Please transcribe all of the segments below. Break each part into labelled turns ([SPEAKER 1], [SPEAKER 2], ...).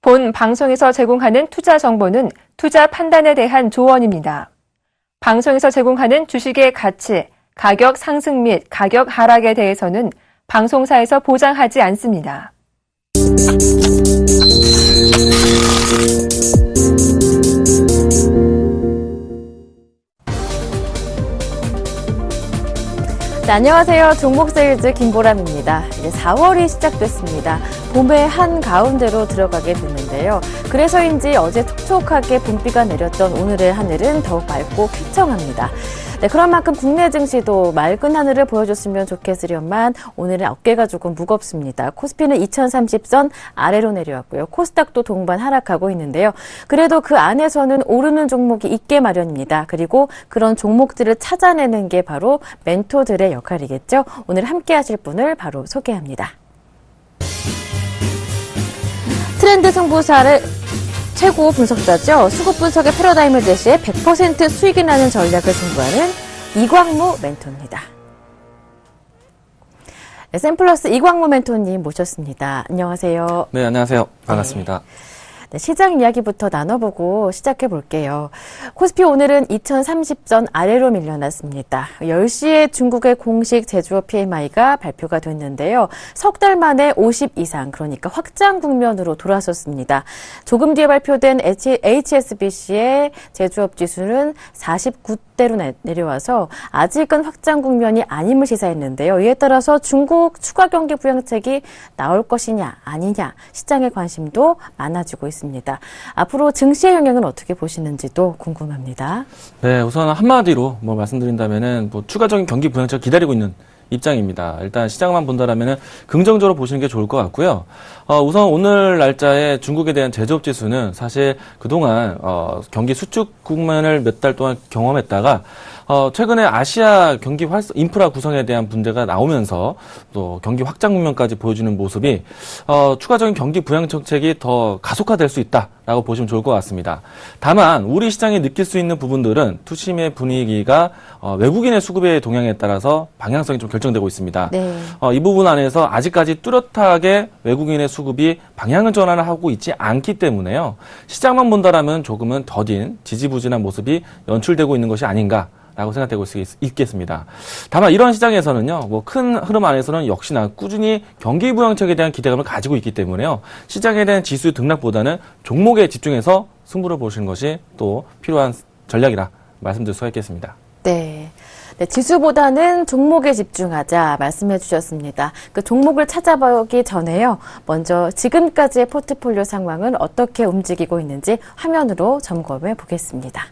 [SPEAKER 1] 본 방송에서 제공하는 투자 정보는 투자 판단에 대한 조언입니다. 방송에서 제공하는 주식의 가치, 가격 상승 및 가격 하락에 대해서는 방송사에서 보장하지 않습니다.
[SPEAKER 2] 네, 안녕하세요. 종목세일즈 김보람입니다. 이제 4월이 시작됐습니다. 봄의 한가운데로 들어가게 됐는데요. 그래서인지 어제 촉촉하게 봄비가 내렸던 오늘의 하늘은 더욱 맑고 쾌청합니다. 네, 그런 만큼 국내 증시도 맑은 하늘을 보여줬으면 좋겠으련만 오늘은 어깨가 조금 무겁습니다. 코스피는 2030선 아래로 내려왔고요. 코스닥도 동반 하락하고 있는데요. 그래도 그 안에서는 오르는 종목이 있게 마련입니다. 그리고 그런 종목들을 찾아내는 게 바로 멘토들의 역할이겠죠. 오늘 함께 하실 분을 바로 소개합니다. 트렌드 승부사를 최고 분석자죠. 수급 분석의 패러다임을 제시해 100% 수익이 나는 전략을 승부하는 이광무 멘토입니다. 네, 샘플러스 이광무 멘토님 모셨습니다. 안녕하세요.
[SPEAKER 3] 네, 안녕하세요. 반갑습니다.
[SPEAKER 2] 네, 시장 이야기부터 나눠보고 시작해 볼게요. 코스피 오늘은 2030선 아래로 밀려났습니다. 10시에 중국의 공식 제조업 PMI가 발표가 됐는데요. 석 달 만에 50 이상, 그러니까 확장 국면으로 돌아섰습니다. 조금 뒤에 발표된 HSBC의 제조업 지수는 49대로 내려와서 아직은 확장 국면이 아님을 시사했는데요. 이에 따라서 중국 추가 경기 부양책이 나올 것이냐 아니냐 시장의 관심도 많아지고 있습니다. 앞으로 증시의 영향은 어떻게 보시는지도 궁금합니다.
[SPEAKER 3] 네, 우선 한마디로 말씀드린다면은 추가적인 경기 부양책 기다리고 있는 입장입니다. 일단 시장만 본다라면은 긍정적으로 보시는 게 좋을 것 같고요. 우선 오늘 날짜에 중국에 대한 제조업 지수는 사실 그동안 경기 수축 국면을 몇 달 동안 경험했다가 최근에 아시아 경기 인프라 구성에 대한 문제가 나오면서 또 경기 확장 국면까지 보여주는 모습이 추가적인 경기 부양 정책이 더 가속화될 수 있다라고 보시면 좋을 것 같습니다. 다만 우리 시장이 느낄 수 있는 부분들은 투심의 분위기가 외국인의 수급의 동향에 따라서 방향성이 좀 결정되고 있습니다.
[SPEAKER 2] 네.
[SPEAKER 3] 이 부분 안에서 아직까지 뚜렷하게 외국인의 수급이 방향을 전환을 하고 있지 않기 때문에요. 시장만 본다라면 조금은 더딘 지지부진한 모습이 연출되고 있는 것이 아닌가. 라고 생각되고 있겠습니다. 다만 이런 시장에서는요, 큰 흐름 안에서는 역시나 꾸준히 경기 부양책에 대한 기대감을 가지고 있기 때문에요. 시장에 대한 지수 등락보다는 종목에 집중해서 승부를 보시는 것이 또 필요한 전략이라 말씀드릴 수가 있겠습니다.
[SPEAKER 2] 네. 네, 지수보다는 종목에 집중하자 말씀해 주셨습니다. 그 종목을 찾아보기 전에요. 먼저 지금까지의 포트폴리오 상황은 어떻게 움직이고 있는지 화면으로 점검해 보겠습니다.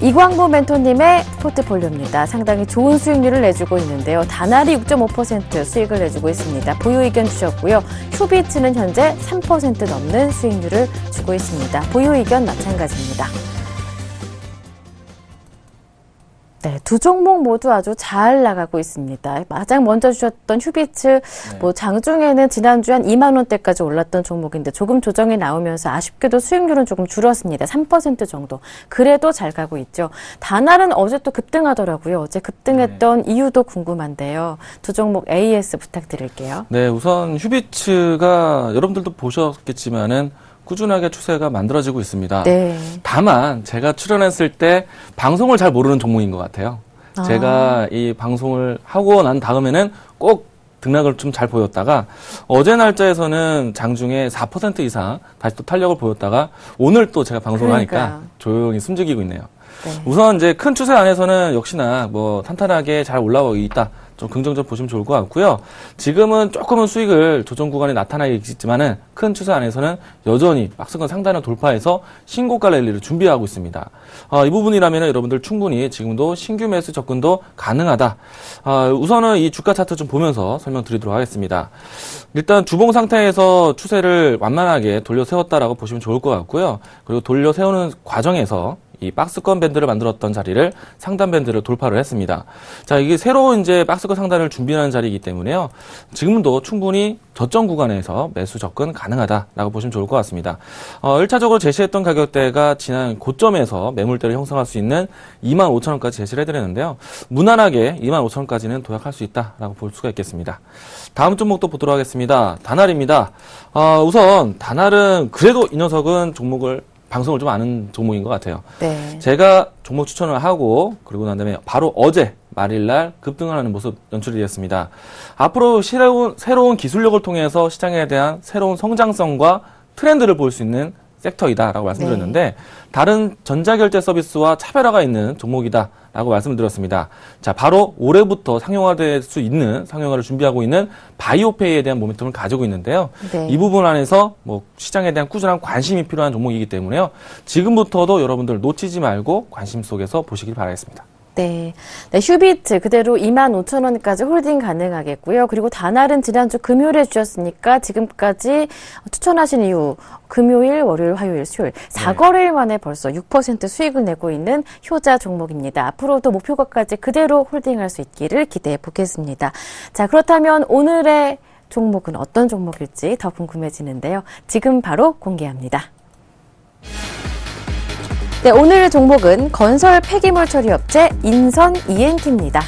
[SPEAKER 2] 이광무 멘토님의 포트폴리오입니다. 상당히 좋은 수익률을 내주고 있는데요. 다나리 6.5% 수익을 내주고 있습니다. 보유 의견 주셨고요. 휴비츠는 현재 3% 넘는 수익률을 주고 있습니다. 보유 의견 마찬가지입니다. 네, 두 종목 모두 아주 잘 나가고 있습니다. 가장 먼저 주셨던 휴비츠, 장중에는 지난주에 한 2만 원대까지 올랐던 종목인데 조금 조정이 나오면서 아쉽게도 수익률은 조금 줄었습니다. 3% 정도. 그래도 잘 가고 있죠. 다날은 어제 또 급등하더라고요. 어제 급등했던 이유도 궁금한데요. 두 종목 AS 부탁드릴게요.
[SPEAKER 3] 네, 우선 휴비츠가 여러분들도 보셨겠지만은 꾸준하게 추세가 만들어지고 있습니다.
[SPEAKER 2] 네.
[SPEAKER 3] 다만 제가 출연했을 때 방송을 잘 모르는 종목인 것 같아요. 제가 이 방송을 하고 난 다음에는 꼭 등락을 좀 잘 보였다가 어제 날짜에서는 장중에 4% 이상 다시 또 탄력을 보였다가 오늘 또 제가 방송을 하니까 조용히 숨죽이고 있네요.
[SPEAKER 2] 네.
[SPEAKER 3] 우선 이제 큰 추세 안에서는 역시나 탄탄하게 잘 올라오고 있다. 좀 긍정적으로 보시면 좋을 것 같고요. 지금은 조금은 수익을 조정 구간에 나타나겠지만은 큰 추세 안에서는 여전히 박스권 상단을 돌파해서 신고가 랠리를 준비하고 있습니다. 이 부분이라면 여러분들 충분히 지금도 신규 매수 접근도 가능하다. 우선은 이 주가 차트 좀 보면서 설명드리도록 하겠습니다. 일단 주봉 상태에서 추세를 완만하게 돌려 세웠다라고 보시면 좋을 것 같고요. 그리고 돌려 세우는 과정에서 이 박스권 밴드를 만들었던 자리를 상단 밴드를 돌파를 했습니다. 자, 이게 새로운 이제 박스권 상단을 준비하는 자리이기 때문에요. 지금도 충분히 저점 구간에서 매수 접근 가능하다라고 보시면 좋을 것 같습니다. 1차적으로 제시했던 가격대가 지난 고점에서 매물대를 형성할 수 있는 25,000원까지 제시를 해드렸는데요. 무난하게 25,000원까지는 도약할 수 있다라고 볼 수가 있겠습니다. 다음 종목도 보도록 하겠습니다. 다날입니다. 우선 다날은 그래도 이 녀석은 방송을 좀 아는 종목인 것 같아요.
[SPEAKER 2] 네.
[SPEAKER 3] 제가 종목 추천을 하고 그리고 난 다음에 바로 어제 말일날 급등을 하는 모습 연출이 되었습니다. 앞으로 새로운 기술력을 통해서 시장에 대한 새로운 성장성과 트렌드를 볼 수 있는 섹터이다라고 말씀드렸는데 다른 전자결제 서비스와 차별화가 있는 종목이다라고 말씀을 드렸습니다. 자, 바로 올해부터 상용화될 수 있는 상용화를 준비하고 있는 바이오페이에 대한 모멘텀을 가지고 있는데요.
[SPEAKER 2] 네.
[SPEAKER 3] 이 부분 안에서 뭐 시장에 대한 꾸준한 관심이 필요한 종목이기 때문에요. 지금부터도 여러분들 놓치지 말고 관심 속에서 보시길 바라겠습니다.
[SPEAKER 2] 네. 네, 휴비트 그대로 25,000원까지 홀딩 가능하겠고요. 그리고 다날은 지난주 금요일에 주셨으니까 지금까지 추천하신 이후 금요일, 월요일, 화요일, 수요일 4거래일 만에 벌써 6% 수익을 내고 있는 효자 종목입니다. 앞으로도 목표가까지 그대로 홀딩할 수 있기를 기대해 보겠습니다. 자, 그렇다면 오늘의 종목은 어떤 종목일지 더 궁금해지는데요. 지금 바로 공개합니다. 네, 오늘 종목은 건설 폐기물 처리 업체 인선 ENT입니다.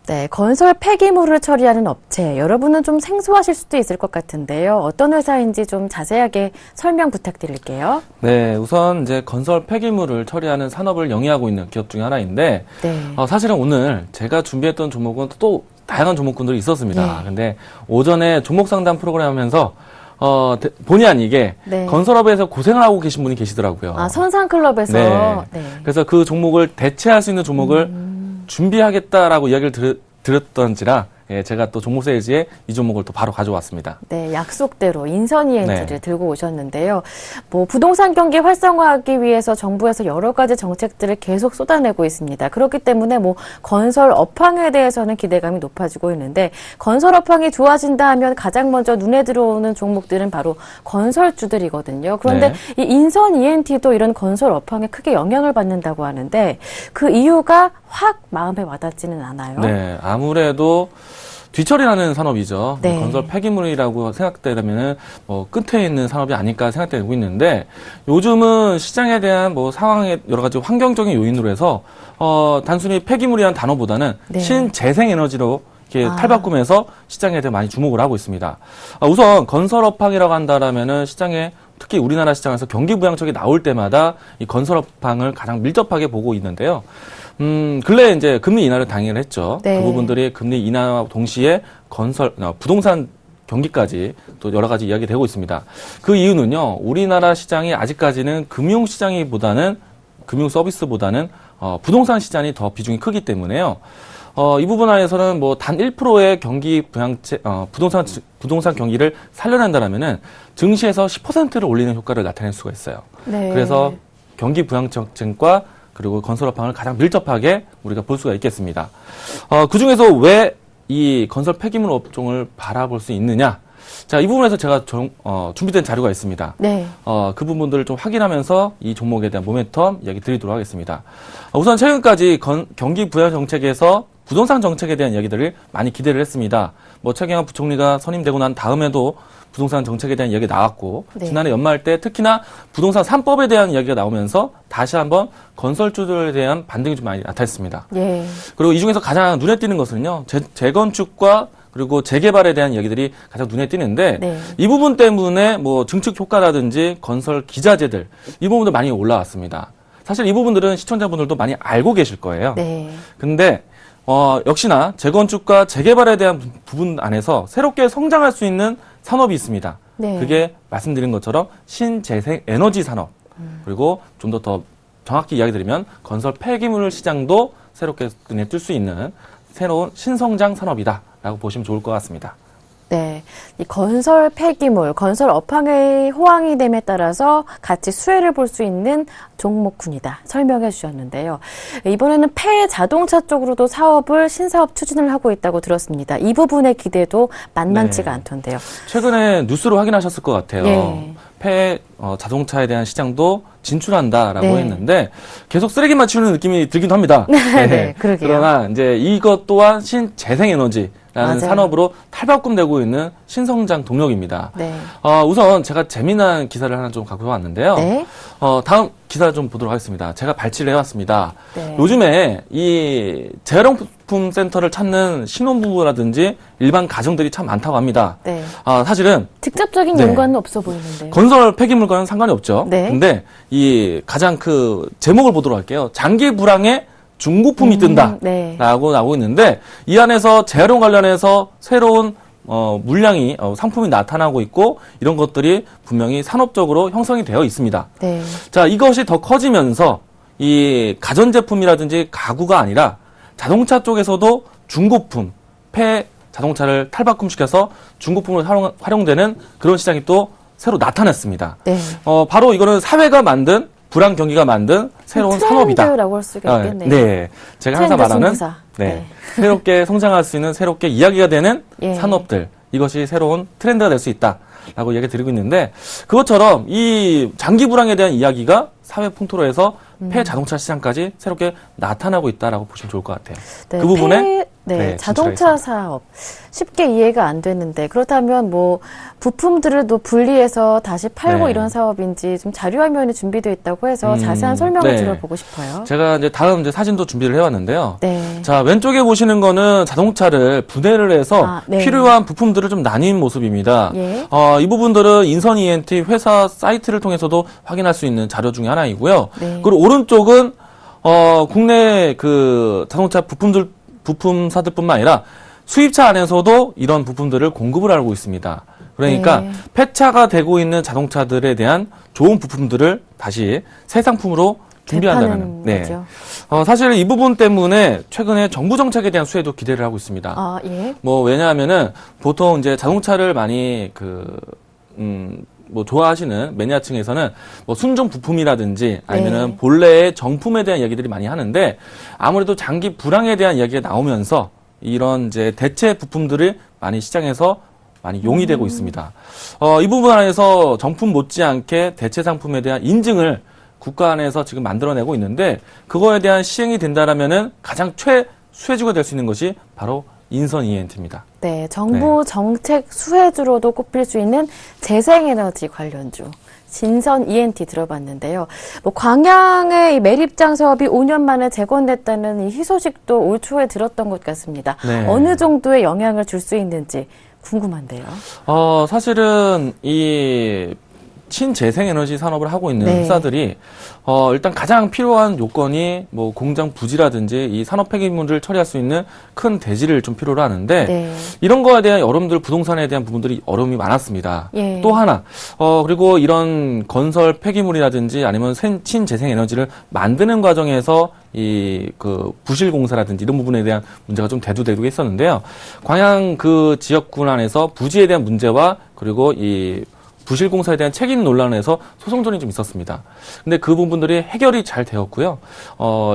[SPEAKER 2] 네, 건설 폐기물을 처리하는 업체, 여러분은 좀 생소하실 수도 있을 것 같은데요. 어떤 회사인지 좀 자세하게 설명 부탁드릴게요.
[SPEAKER 3] 네, 우선 이제 건설 폐기물을 처리하는 산업을 영위하고 있는 기업 중에 하나인데,
[SPEAKER 2] 네.
[SPEAKER 3] 사실은 오늘 제가 준비했던 종목은 또 다양한 종목군들이 있었습니다.
[SPEAKER 2] 네.
[SPEAKER 3] 근데 오전에 종목 상담 프로그램 하면서 본의 아니게
[SPEAKER 2] 네.
[SPEAKER 3] 건설업에서 고생을 하고 계신 분이 계시더라고요.
[SPEAKER 2] 아, 선상클럽에서.
[SPEAKER 3] 네.
[SPEAKER 2] 네.
[SPEAKER 3] 그래서 그 종목을 대체할 수 있는 종목을 준비하겠다라고 이야기를 드렸던지라 제가 또 종목 세일즈에 이 종목을 또 바로 가져왔습니다.
[SPEAKER 2] 네, 약속대로 인선 ENT를
[SPEAKER 3] 네.
[SPEAKER 2] 들고 오셨는데요. 뭐 부동산 경기 활성화하기 위해서 정부에서 여러 가지 정책들을 계속 쏟아내고 있습니다. 그렇기 때문에 뭐 건설 업황에 대해서는 기대감이 높아지고 있는데 건설 업황이 좋아진다 하면 가장 먼저 눈에 들어오는 종목들은 바로 건설주들이거든요. 그런데
[SPEAKER 3] 네.
[SPEAKER 2] 이 인선 ENT도 이런 건설 업황에 크게 영향을 받는다고 하는데 그 이유가 확 마음에 와닿지는 않아요.
[SPEAKER 3] 네, 아무래도 뒤처리라는 산업이죠.
[SPEAKER 2] 네.
[SPEAKER 3] 건설 폐기물이라고 생각되려면은 끝에 있는 산업이 아닐까 생각되고 있는데 요즘은 시장에 대한 상황의 여러 가지 환경적인 요인으로 해서 단순히 폐기물이라는 단어보다는
[SPEAKER 2] 네.
[SPEAKER 3] 신재생 에너지로 이렇게 탈바꿈해서 시장에 대해 많이 주목을 하고 있습니다. 우선 건설 업황이라고 한다라면은 시장에 특히 우리나라 시장에서 경기 부양책이 나올 때마다 이 건설 업황을 가장 밀접하게 보고 있는데요. 근래에 이제 금리 인하를 당연히 했죠.
[SPEAKER 2] 네.
[SPEAKER 3] 그 부분들이 금리 인하와 동시에 부동산 경기까지 또 여러 가지 이야기 되고 있습니다. 그 이유는요, 우리나라 시장이 아직까지는 금융 서비스보다는 부동산 시장이 더 비중이 크기 때문에요. 이 부분 안에서는 단 1%의 경기 부양책, 부동산 경기를 살려낸다라면은 증시에서 10%를 올리는 효과를 나타낼 수가 있어요.
[SPEAKER 2] 네.
[SPEAKER 3] 그래서 경기 부양 정책과 그리고 건설 업황을 가장 밀접하게 우리가 볼 수가 있겠습니다. 그 중에서 왜 이 건설 폐기물 업종을 바라볼 수 있느냐? 자, 이 부분에서 제가 준비된 자료가 있습니다.
[SPEAKER 2] 네.
[SPEAKER 3] 그 부분들을 좀 확인하면서 이 종목에 대한 모멘텀 이야기 드리도록 하겠습니다. 우선 최근까지 경기 부양 정책에서 부동산 정책에 대한 이야기들을 많이 기대를 했습니다. 최경환 부총리가 선임되고 난 다음에도 부동산 정책에 대한 이야기가 나왔고,
[SPEAKER 2] 네.
[SPEAKER 3] 지난해 연말 때 특히나 부동산 3법에 대한 이야기가 나오면서 다시 한번 건설주들에 대한 반등이 좀 많이 나타났습니다.
[SPEAKER 2] 예.
[SPEAKER 3] 그리고 이 중에서 가장 눈에 띄는 것은요, 재건축과 그리고 재개발에 대한 이야기들이 가장 눈에 띄는데,
[SPEAKER 2] 네.
[SPEAKER 3] 이 부분 때문에 증축 효과라든지 건설 기자재들, 이 부분도 많이 올라왔습니다. 사실 이 부분들은 시청자분들도 많이 알고 계실 거예요.
[SPEAKER 2] 네.
[SPEAKER 3] 근데 역시나 재건축과 재개발에 대한 부분 안에서 새롭게 성장할 수 있는 산업이 있습니다.
[SPEAKER 2] 네.
[SPEAKER 3] 그게 말씀드린 것처럼 신재생 에너지 산업, 그리고 좀 더 정확히 이야기 드리면 건설 폐기물 시장도 새롭게 눈에 뜰 수 있는 새로운 신성장 산업이다라고 보시면 좋을 것 같습니다.
[SPEAKER 2] 네, 이 건설 폐기물, 건설 업황의 호황이 됨에 따라서 같이 수혜를 볼 수 있는 종목군이다 설명해 주셨는데요. 이번에는 폐 자동차 쪽으로도 사업을 신사업 추진을 하고 있다고 들었습니다. 이 부분의 기대도 만만치가
[SPEAKER 3] 네.
[SPEAKER 2] 않던데요.
[SPEAKER 3] 최근에 뉴스로 확인하셨을 것 같아요.
[SPEAKER 2] 예.
[SPEAKER 3] 폐 자동차에 대한 시장도 진출한다라고
[SPEAKER 2] 네.
[SPEAKER 3] 했는데 계속 쓰레기만 치우는 느낌이 들기도 합니다.
[SPEAKER 2] 네, 그러게요.
[SPEAKER 3] 그러나 이제 이것 또한 신재생에너지라는
[SPEAKER 2] 맞아요.
[SPEAKER 3] 산업으로 탈바꿈되고 있는 신성장 동력입니다.
[SPEAKER 2] 네.
[SPEAKER 3] 우선 제가 재미난 기사를 하나 좀 갖고 왔는데요.
[SPEAKER 2] 네.
[SPEAKER 3] 다음 기사 좀 보도록 하겠습니다. 제가 발췌를 해왔습니다.
[SPEAKER 2] 네.
[SPEAKER 3] 요즘에 이 재활용품 센터를 찾는 신혼부부라든지 일반 가정들이 참 많다고 합니다.
[SPEAKER 2] 네.
[SPEAKER 3] 사실은
[SPEAKER 2] 직접적인
[SPEAKER 3] 네.
[SPEAKER 2] 연관은 없어 보이는데요.
[SPEAKER 3] 건설 폐기물과는 상관이 없죠.
[SPEAKER 2] 네.
[SPEAKER 3] 근데 이 가장 그 제목을 보도록 할게요. 장기 불황에 중고품이 뜬다라고
[SPEAKER 2] 네.
[SPEAKER 3] 나오고 있는데 이 안에서 재활용 관련해서 새로운 물량이 상품이 나타나고 있고 이런 것들이 분명히 산업적으로 형성이 되어 있습니다.
[SPEAKER 2] 네.
[SPEAKER 3] 자, 이것이 더 커지면서 이 가전제품이라든지 가구가 아니라 자동차 쪽에서도 중고품, 폐 자동차를 탈바꿈시켜서 중고품으로 활용되는 그런 시장이 또 새로 나타났습니다.
[SPEAKER 2] 네.
[SPEAKER 3] 바로 이거는 사회가 만든 불황 경기가 만든 새로운 산업이다.
[SPEAKER 2] 트렌드라고 할 수가 있겠네요.
[SPEAKER 3] 네. 제가 항상
[SPEAKER 2] 트렌드
[SPEAKER 3] 말하는
[SPEAKER 2] 승부사.
[SPEAKER 3] 네. 새롭게 성장할 수 있는 새롭게 이야기가 되는
[SPEAKER 2] 예.
[SPEAKER 3] 산업들. 이것이 새로운 트렌드가 될 수 있다라고 이야기 드리고 있는데 그것처럼 이 장기 불황에 대한 이야기가 사회 풍토로 해서 폐 자동차 시장까지 새롭게 나타나고 있다라고 보시면 좋을 것 같아요.
[SPEAKER 2] 네,
[SPEAKER 3] 그 부분에
[SPEAKER 2] 자동차 사업 쉽게 이해가 안 되는데 그렇다면 뭐 부품들을 또 분리해서 다시 팔고
[SPEAKER 3] 네.
[SPEAKER 2] 이런 사업인지 좀 자료 화면이 준비되어 있다고 해서 자세한 설명을
[SPEAKER 3] 네.
[SPEAKER 2] 들어보고 싶어요.
[SPEAKER 3] 제가 이제 다음 이제 사진도 준비를 해왔는데요.
[SPEAKER 2] 네.
[SPEAKER 3] 자, 왼쪽에 보시는 거는 자동차를 분해를 해서
[SPEAKER 2] 네.
[SPEAKER 3] 필요한 부품들을 좀 나뉜 모습입니다.
[SPEAKER 2] 예.
[SPEAKER 3] 이 부분들은 인선 ENT 회사 사이트를 통해서도 확인할 수 있는 자료 중에 하나이고요.
[SPEAKER 2] 네.
[SPEAKER 3] 그리고 오른쪽은 국내 그 자동차 부품사들뿐만 아니라 수입차 안에서도 이런 부품들을 공급을 하고 있습니다. 그러니까
[SPEAKER 2] 네.
[SPEAKER 3] 폐차가 되고 있는 자동차들에 대한 좋은 부품들을 다시 새 상품으로 준비한다는.
[SPEAKER 2] 되파는 거죠.
[SPEAKER 3] 사실 이 부분 때문에 최근에 정부 정책에 대한 수혜도 기대를 하고 있습니다.
[SPEAKER 2] 아, 예.
[SPEAKER 3] 왜냐하면은 보통 이제 자동차를 많이 좋아하시는 매니아층에서는 순정 부품이라든지 아니면은
[SPEAKER 2] 네.
[SPEAKER 3] 본래의 정품에 대한 이야기들이 많이 하는데 아무래도 장기 불황에 대한 이야기가 나오면서 이런 이제 대체 부품들을 많이 시장에서 많이 용이되고 있습니다. 이 부분 안에서 정품 못지않게 대체 상품에 대한 인증을 국가 안에서 지금 만들어내고 있는데 그거에 대한 시행이 된다라면은 가장 최수혜주가 될 수 있는 것이 바로 인선 ENT입니다.
[SPEAKER 2] 네, 정부 정책 수혜주로도 꼽힐 수 있는 재생에너지 관련주. 진선 ENT 들어봤는데요. 광양의 이 매립장 사업이 5년 만에 재건됐다는 이 희소식도 올 초에 들었던 것 같습니다.
[SPEAKER 3] 네.
[SPEAKER 2] 어느 정도의 영향을 줄 수 있는지 궁금한데요.
[SPEAKER 3] 사실은 이 신재생에너지 산업을 하고 있는
[SPEAKER 2] 네.
[SPEAKER 3] 회사들이 일단 가장 필요한 요건이 공장 부지라든지 이 산업 폐기물을 처리할 수 있는 큰 대지를 좀 필요로 하는데
[SPEAKER 2] 네.
[SPEAKER 3] 이런 거에 대한 여러분들 부동산에 대한 부분들이 어려움이 많았습니다.
[SPEAKER 2] 예.
[SPEAKER 3] 또 하나 그리고 이런 건설 폐기물이라든지 아니면 신재생에너지를 만드는 과정에서 이 부실 공사라든지 이런 부분에 대한 문제가 좀 대두되고 있었는데요. 광양 그 지역군 안에서 부지에 대한 문제와 그리고 이 부실 공사에 대한 책임 논란에서 소송전이 좀 있었습니다. 근데 그 부분들이 해결이 잘 되었고요.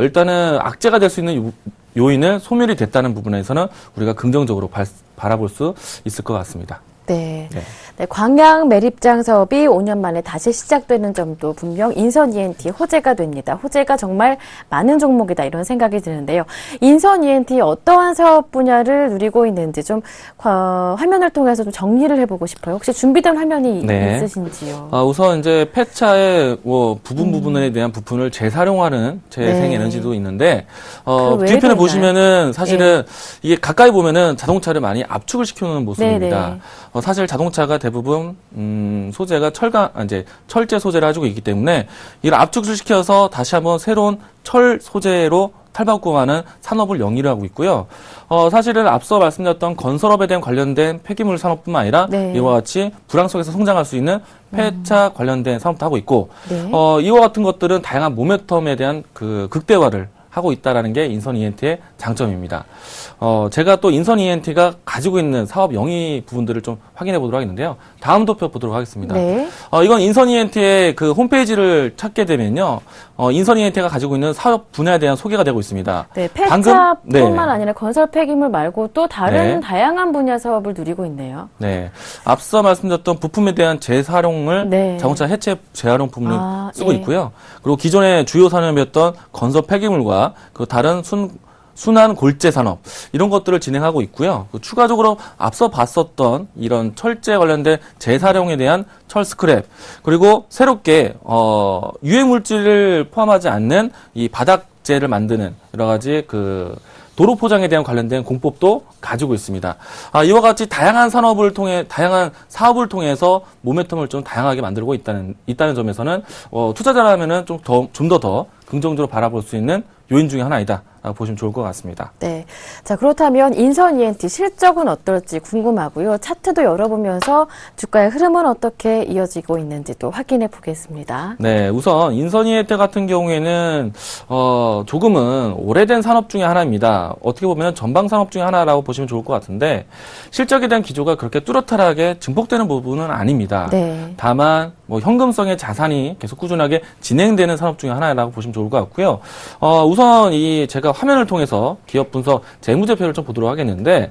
[SPEAKER 3] 일단은 악재가 될 수 있는 요인은 소멸이 됐다는 부분에서는 우리가 긍정적으로 바라볼 수 있을 것 같습니다.
[SPEAKER 2] 네.
[SPEAKER 3] 네.
[SPEAKER 2] 네, 광양 매립장 사업이 5년 만에 다시 시작되는 점도 분명 인선 ENT 호재가 됩니다. 호재가 정말 많은 종목이다 이런 생각이 드는데요. 인선 ENT 어떠한 사업 분야를 누리고 있는지 좀 화면을 통해서 좀 정리를 해보고 싶어요. 혹시 준비된 화면이
[SPEAKER 3] 네.
[SPEAKER 2] 있으신지요?
[SPEAKER 3] 우선 이제 폐차의 부분에 대한 부품을 재사용하는 재생에너지도 있는데
[SPEAKER 2] 그
[SPEAKER 3] 뒤편에
[SPEAKER 2] 외에도
[SPEAKER 3] 보시면은 사실은 이게 가까이 보면은 자동차를 많이 압축을 시켜놓는 모습입니다.
[SPEAKER 2] 네네.
[SPEAKER 3] 사실 자동차가 대부분 소재가 철제 소재를 가지고 있기 때문에 이걸 압축을 시켜서 다시 한번 새로운 철 소재로 탈바꿈하는 산업을 영위를 하고 있고요. 사실은 앞서 말씀드렸던 건설업에 대한 관련된 폐기물 산업뿐만 아니라
[SPEAKER 2] 네.
[SPEAKER 3] 이와 같이 불황 속에서 성장할 수 있는 폐차 관련된 산업도 하고 있고
[SPEAKER 2] 네.
[SPEAKER 3] 이와 같은 것들은 다양한 모멘텀에 대한 극대화를 하고 있다라는 게 인선 ENT의 장점입니다. 제가 또 인선 ENT가 가지고 있는 사업 영위 부분들을 좀 확인해 보도록 하겠는데요. 다음 도표 보도록 하겠습니다.
[SPEAKER 2] 네.
[SPEAKER 3] 이건 인선 ENT의 그 홈페이지를 찾게 되면요. 인선 ENT가 가지고 있는 사업 분야에 대한 소개가 되고 있습니다.
[SPEAKER 2] 네,
[SPEAKER 3] 방금-
[SPEAKER 2] 폐차뿐만
[SPEAKER 3] 네.
[SPEAKER 2] 아니라 건설 폐기물 말고 또 다른
[SPEAKER 3] 네.
[SPEAKER 2] 다양한 분야 사업을 누리고 있네요.
[SPEAKER 3] 네. 앞서 말씀드렸던 부품에 대한 재활용을
[SPEAKER 2] 네.
[SPEAKER 3] 자동차 해체 재활용 부품을 쓰고
[SPEAKER 2] 예.
[SPEAKER 3] 있고요. 그리고 기존의 주요 산업이었던 건설 폐기물과 그 다른 순환 골재 산업 이런 것들을 진행하고 있고요. 추가적으로 앞서 봤었던 이런 철제 관련된 재사용에 대한 철 스크랩 그리고 새롭게 유해 물질을 포함하지 않는 이 바닥재를 만드는 여러 가지 그 도로 포장에 대한 관련된 공법도 가지고 있습니다. 이와 같이 다양한 다양한 사업을 통해서 모멘텀을 좀 다양하게 만들고 있다는 점에서는 투자자라면은 좀 더 긍정적으로 바라볼 수 있는 요인 중에 하나이다. 보시면 좋을 것 같습니다.
[SPEAKER 2] 네. 자, 그렇다면 인선 ENT 실적은 어떨지 궁금하고요. 차트도 열어보면서 주가의 흐름은 어떻게 이어지고 있는지도 확인해 보겠습니다.
[SPEAKER 3] 네, 우선 인선이해태 같은 경우에는 조금은 오래된 산업 중에 하나입니다. 어떻게 보면 전방 산업 중에 하나라고 보시면 좋을 것 같은데 실적에 대한 기조가 그렇게 뚜렷하게 증폭되는 부분은 아닙니다.
[SPEAKER 2] 네.
[SPEAKER 3] 다만 현금성의 자산이 계속 꾸준하게 진행되는 산업 중에 하나라고 보시면 좋을 것 같고요. 우선 제가 화면을 통해서 기업 분석 재무제표를 좀 보도록 하겠는데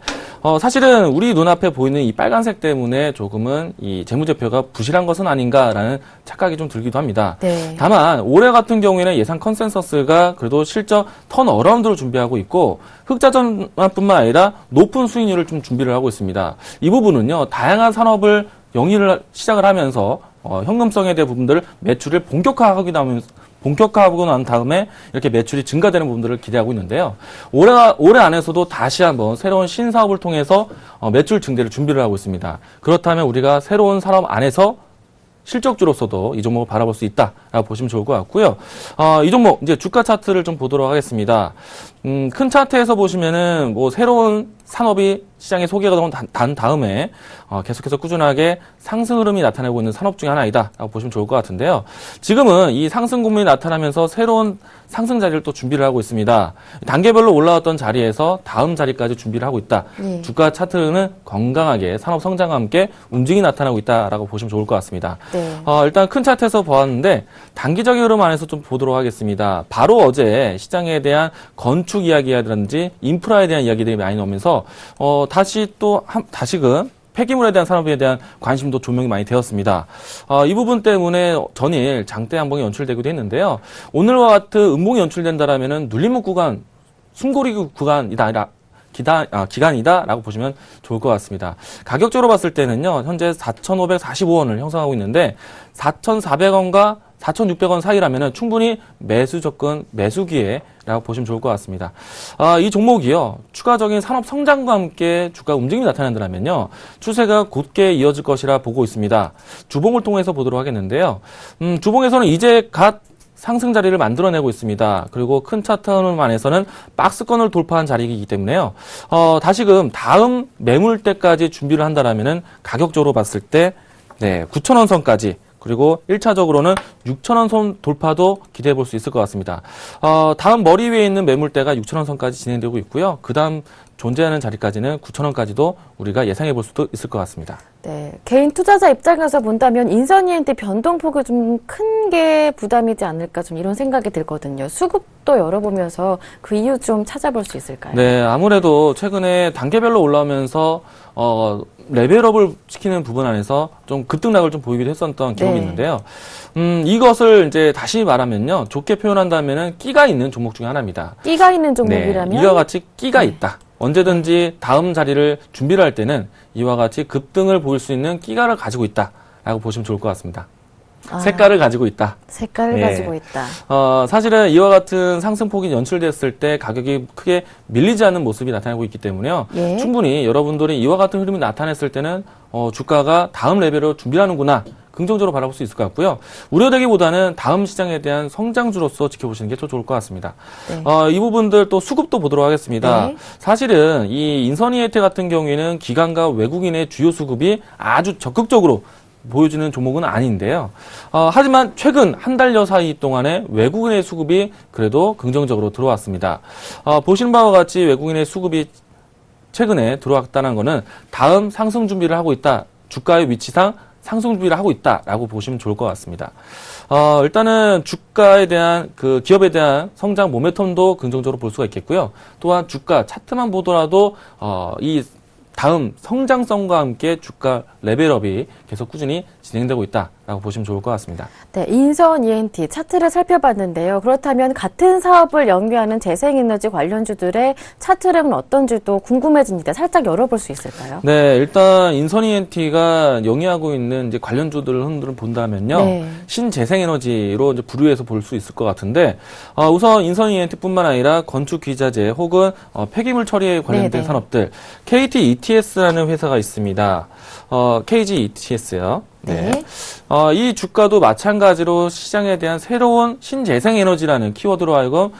[SPEAKER 3] 사실은 우리 눈앞에 보이는 이 빨간색 때문에 조금은 이 재무제표가 부실한 것은 아닌가라는 착각이 좀 들기도 합니다.
[SPEAKER 2] 네.
[SPEAKER 3] 다만 올해 같은 경우에는 예상 컨센서스가 그래도 실적 턴어라운드를 준비하고 있고 흑자전환뿐만 아니라 높은 수익률을 좀 준비를 하고 있습니다. 이 부분은요, 다양한 산업을 영위를 시작을 하면서 현금성에 대한 부분들을 매출을 본격화하고 난 다음에 이렇게 매출이 증가되는 부분들을 기대하고 있는데요. 올해 안에서도 다시 한번 새로운 신사업을 통해서 매출 증대를 준비를 하고 있습니다. 그렇다면 우리가 새로운 산업 안에서 실적주로서도 이 종목을 바라볼 수 있다라고 보시면 좋을 것 같고요. 이 종목 이제 주가 차트를 좀 보도록 하겠습니다. 큰 차트에서 보시면은 새로운 산업이 시장에 소개가 된 다음에 계속해서 꾸준하게 상승 흐름이 나타내고 있는 산업 중에 하나이다라고 보시면 좋을 것 같은데요. 지금은 이 상승 국면이 나타나면서 새로운 상승 자리를 또 준비를 하고 있습니다. 단계별로 올라왔던 자리에서 다음 자리까지 준비를 하고 있다.
[SPEAKER 2] 네.
[SPEAKER 3] 주가 차트는 건강하게 산업 성장과 함께 움직임이 나타나고 있다라고 보시면 좋을 것 같습니다.
[SPEAKER 2] 네.
[SPEAKER 3] 일단 큰 차트에서 보았는데 단기적인 흐름 안에서 좀 보도록 하겠습니다. 바로 어제 시장에 대한 건축 이야기라든지 인프라에 대한 이야기들이 많이 나오면서 다시금 폐기물에 대한 산업에 대한 관심도 조명이 많이 되었습니다. 이 부분 때문에 전일 장대 양봉이 연출되기도 했는데요. 오늘과 같은 음봉이 연출된다라면은 눌림목 구간, 숨고리 기간이다라고 보시면 좋을 것 같습니다. 가격적으로 봤을 때는요, 현재 4,545원을 형성하고 있는데 4,400원과 4,600원 사이라면은 충분히 매수 접근, 매수 기회라고 보시면 좋을 것 같습니다. 이 종목이요, 추가적인 산업 성장과 함께 주가 움직임이 나타난다면요, 추세가 곧게 이어질 것이라 보고 있습니다. 주봉을 통해서 보도록 하겠는데요. 주봉에서는 이제 갓 상승 자리를 만들어내고 있습니다. 그리고 큰 차트 안에서는 박스권을 돌파한 자리이기 때문에요. 다시금 다음 매물대까지 준비를 한다라면은 가격적으로 봤을 때, 9,000원 선까지, 그리고 1차적으로는 6,000원 선 돌파도 기대해 볼 수 있을 것 같습니다. 다음 머리 위에 있는 매물대가 6,000원 선까지 진행되고 있고요. 그 다음 존재하는 자리까지는 9,000원까지도 우리가 예상해 볼 수도 있을 것 같습니다.
[SPEAKER 2] 네. 개인 투자자 입장에서 본다면 인선 ENT 변동폭이 좀 큰 게 부담이지 않을까 좀 이런 생각이 들거든요. 수급도 열어보면서 그 이유 좀 찾아볼 수 있을까요?
[SPEAKER 3] 네, 아무래도 최근에 단계별로 올라오면서 레벨업을 시키는 부분 안에서 좀 급등락을 좀 보이기도 했었던 기록이
[SPEAKER 2] 네.
[SPEAKER 3] 있는데요. 이것을 이제 다시 말하면요, 좋게 표현한다면은 끼가 있는 종목 중에 하나입니다.
[SPEAKER 2] 끼가 있는 종목이라면?
[SPEAKER 3] 이와 같이 끼가 있다. 언제든지 다음 자리를 준비를 할 때는 이와 같이 급등을 보일 수 있는 끼가를 가지고 있다라고 보시면 좋을 것 같습니다. 색깔을 가지고 있다.
[SPEAKER 2] 색깔을
[SPEAKER 3] 네.
[SPEAKER 2] 가지고 있다.
[SPEAKER 3] 사실은 이와 같은 상승폭이 연출됐을 때 가격이 크게 밀리지 않는 모습이 나타나고 있기 때문에요.
[SPEAKER 2] 예.
[SPEAKER 3] 충분히 여러분들이 이와 같은 흐름이 나타냈을 때는 주가가 다음 레벨로 준비하는구나. 긍정적으로 바라볼 수 있을 것 같고요. 우려되기보다는 다음 시장에 대한 성장주로서 지켜보시는 게 더 좋을 것 같습니다.
[SPEAKER 2] 네.
[SPEAKER 3] 이 부분들 또 수급도 보도록 하겠습니다.
[SPEAKER 2] 네.
[SPEAKER 3] 사실은 이 인선이해태 같은 경우에는 기관과 외국인의 주요 수급이 아주 적극적으로 보여주는 종목은 아닌데요. 하지만 최근 한 달여 사이 동안에 외국인의 수급이 그래도 긍정적으로 들어왔습니다. 보시는 바와 같이 외국인의 수급이 최근에 들어왔다는 것은 다음 상승 준비를 하고 있다. 주가의 위치상 상승 준비를 하고 있다라고 보시면 좋을 것 같습니다. 일단은 주가에 대한 그 기업에 대한 성장 모멘텀도 긍정적으로 볼 수가 있겠고요. 또한 주가 차트만 보더라도 이 다음 성장성과 함께 주가 레벨업이 계속 꾸준히 진행되고 있다라고 보시면 좋을 것 같습니다.
[SPEAKER 2] 네, 인선 ENT 차트를 살펴봤는데요. 그렇다면 같은 사업을 영위하는 재생에너지 관련주들의 차트는 어떤지도 궁금해집니다. 살짝 열어볼 수 있을까요?
[SPEAKER 3] 네, 일단 인선 ENT가 영위하고 있는 이제 관련주들을 흔들어 본다면요.
[SPEAKER 2] 네.
[SPEAKER 3] 신재생에너지로 이제 분류해서 볼 수 있을 것 같은데, 우선 인선 ENT뿐만 아니라 건축 기자재 혹은 폐기물 처리에 관련된
[SPEAKER 2] 네네.
[SPEAKER 3] 산업들, KT ETS라는 회사가 있습니다. KG ETS요. 네.
[SPEAKER 2] 네.
[SPEAKER 3] 이 주가도 마찬가지로 시장에 대한 새로운 신재생에너지라는 키워드로 하여금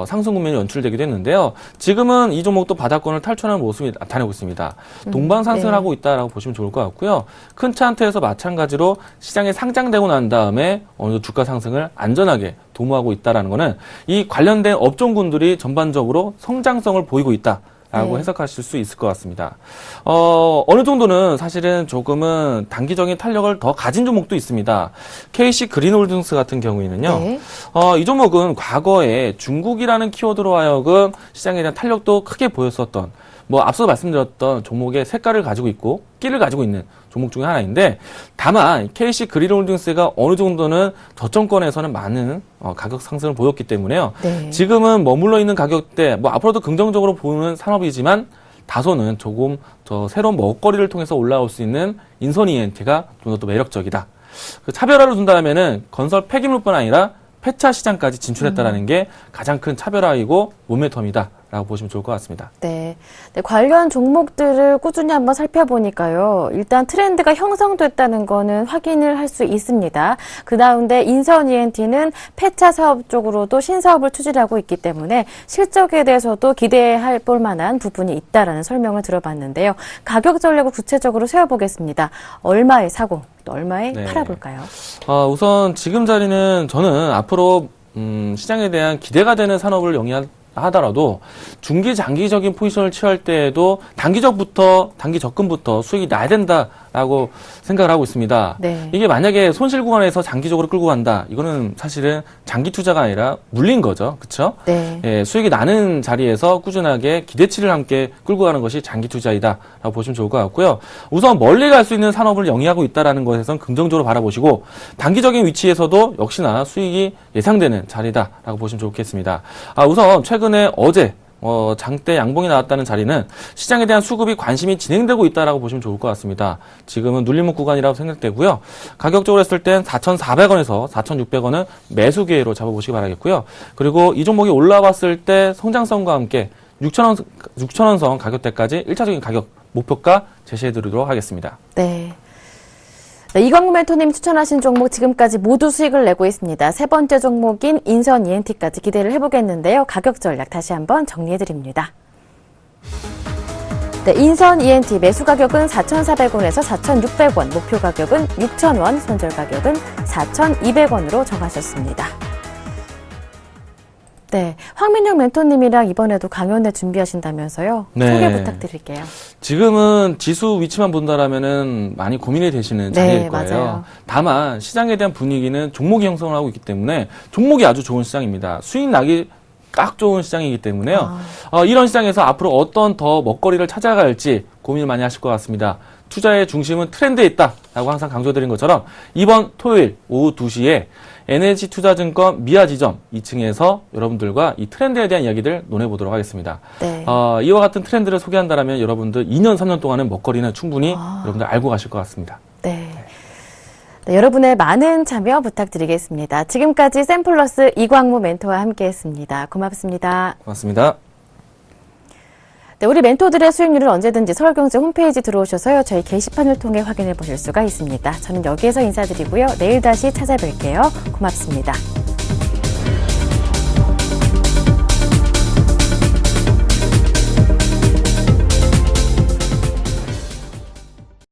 [SPEAKER 3] 상승 국면이 연출되기도 했는데요. 지금은 이 종목도 바닥권을 탈출하는 모습이 나타내고 있습니다. 동반 상승을
[SPEAKER 2] 네.
[SPEAKER 3] 하고 있다라고 보시면 좋을 것 같고요. 큰 차트에서 마찬가지로 시장에 상장되고 난 다음에 어느 정도 주가 상승을 안전하게 도모하고 있다라는 것은 이 관련된 업종군들이 전반적으로 성장성을 보이고 있다. 라고
[SPEAKER 2] 네.
[SPEAKER 3] 해석하실 수 있을 것 같습니다. 어느 정도는 사실은 조금은 단기적인 탄력을 더 가진 종목도 있습니다. KC 그린홀딩스 같은 경우에는요.
[SPEAKER 2] 네.
[SPEAKER 3] 이 종목은 과거에 중국이라는 키워드로 하여금 시장에 대한 탄력도 크게 보였었던 앞서 말씀드렸던 종목의 색깔을 가지고 있고 끼를 가지고 있는 종목 중에 하나인데 다만 KC 그린홀딩스가 어느 정도는 저점권에서는 많은 가격 상승을 보였기 때문에요.
[SPEAKER 2] 네.
[SPEAKER 3] 지금은 머물러 있는 가격대 앞으로도 긍정적으로 보는 산업이지만 다소는 조금 더 새로운 먹거리를 통해서 올라올 수 있는 인선 ENT가 좀 더 매력적이다. 그 차별화를 둔다면은 건설 폐기물뿐 아니라 폐차 시장까지 진출했다라는 게 가장 큰 차별화이고 모멘텀이다라고 보시면 좋을 것 같습니다.
[SPEAKER 2] 네. 네, 관련 종목들을 꾸준히 한번 살펴보니까요. 일단 트렌드가 형성됐다는 거는 확인을 할 수 있습니다. 그 가운데 인선 ENT는 폐차 사업 쪽으로도 신사업을 추진하고 있기 때문에 실적에 대해서도 기대할 볼 만한 부분이 있다라는 설명을 들어봤는데요. 가격 전략을 구체적으로 세워보겠습니다. 얼마에 사고 또 얼마에
[SPEAKER 3] 네.
[SPEAKER 2] 팔아볼까요?
[SPEAKER 3] 우선 지금 자리는 저는 앞으로 시장에 대한 기대가 되는 산업을 영위하더라도 중기 장기적인 포지션을 취할 때에도 단기 접근부터 수익이 나야 된다라고 생각을 하고 있습니다.
[SPEAKER 2] 네.
[SPEAKER 3] 이게 만약에 손실 구간에서 장기적으로 끌고 간다. 이거는 사실은 장기 투자가 아니라 물린 거죠. 그렇죠?
[SPEAKER 2] 네.
[SPEAKER 3] 예, 수익이 나는 자리에서 꾸준하게 기대치를 함께 끌고 가는 것이 장기 투자이다라고 보시면 좋을 것 같고요. 우선 멀리 갈 수 있는 산업을 영위하고 있다라는 것에선 긍정적으로 바라보시고 단기적인 위치에서도 역시나 수익이 예상되는 자리다라고 보시면 좋겠습니다. 우선 최근에 어제 장대 양봉이 나왔다는 자리는 시장에 대한 수급이 관심이 진행되고 있다라고 보시면 좋을 것 같습니다. 지금은 눌림목 구간이라고 생각되고요. 가격적으로 했을 땐 4,400원에서 4,600원은 매수 기회로 잡아보시기 바라겠고요. 그리고 이 종목이 올라왔을 때 성장성과 함께 6,000원 선 가격대까지 1차적인 가격 목표가 제시해드리도록 하겠습니다.
[SPEAKER 2] 네. 네, 이광무 멘토님 추천하신 종목 지금까지 모두 수익을 내고 있습니다. 세 번째 종목인 인선 ENT까지 기대를 해보겠는데요. 가격 전략 다시 한번 정리해드립니다. 네, 인선 ENT 매수 가격은 4,400원에서 4,600원, 목표 가격은 6,000원, 손절 가격은 4,200원으로 정하셨습니다. 네, 황민영 멘토님이랑 이번에도 강연회 준비하신다면서요?
[SPEAKER 3] 네.
[SPEAKER 2] 소개 부탁드릴게요.
[SPEAKER 3] 지금은 지수 위치만 본다라면은 많이 고민이 되시는 자리일 거예요.
[SPEAKER 2] 맞아요.
[SPEAKER 3] 다만 시장에 대한 분위기는 종목이 형성을 하고 있기 때문에 종목이 아주 좋은 시장입니다. 수익 나기 딱 좋은 시장이기 때문에요. 이런 시장에서 앞으로 어떤 더 먹거리를 찾아갈지 고민을 많이 하실 것 같습니다. 투자의 중심은 트렌드에 있다라고 항상 강조드린 것처럼 이번 토요일 오후 2시에 NH투자증권 미아지점 2층에서 여러분들과 이 트렌드에 대한 이야기들 논해보도록 하겠습니다.
[SPEAKER 2] 네.
[SPEAKER 3] 이와 같은 트렌드를 소개한다면 여러분들 2년, 3년 동안은 먹거리는 충분히 여러분들 알고 가실 것 같습니다.
[SPEAKER 2] 네. 네, 여러분의 많은 참여 부탁드리겠습니다. 지금까지 샘플러스 이광무 멘토와 함께했습니다. 고맙습니다.
[SPEAKER 3] 고맙습니다.
[SPEAKER 2] 네, 우리 멘토들의 수익률을 언제든지 서울경제 홈페이지 들어오셔서요. 저희 게시판을 통해 확인해 보실 수가 있습니다. 저는 여기에서 인사드리고요. 내일 다시 찾아뵐게요. 고맙습니다.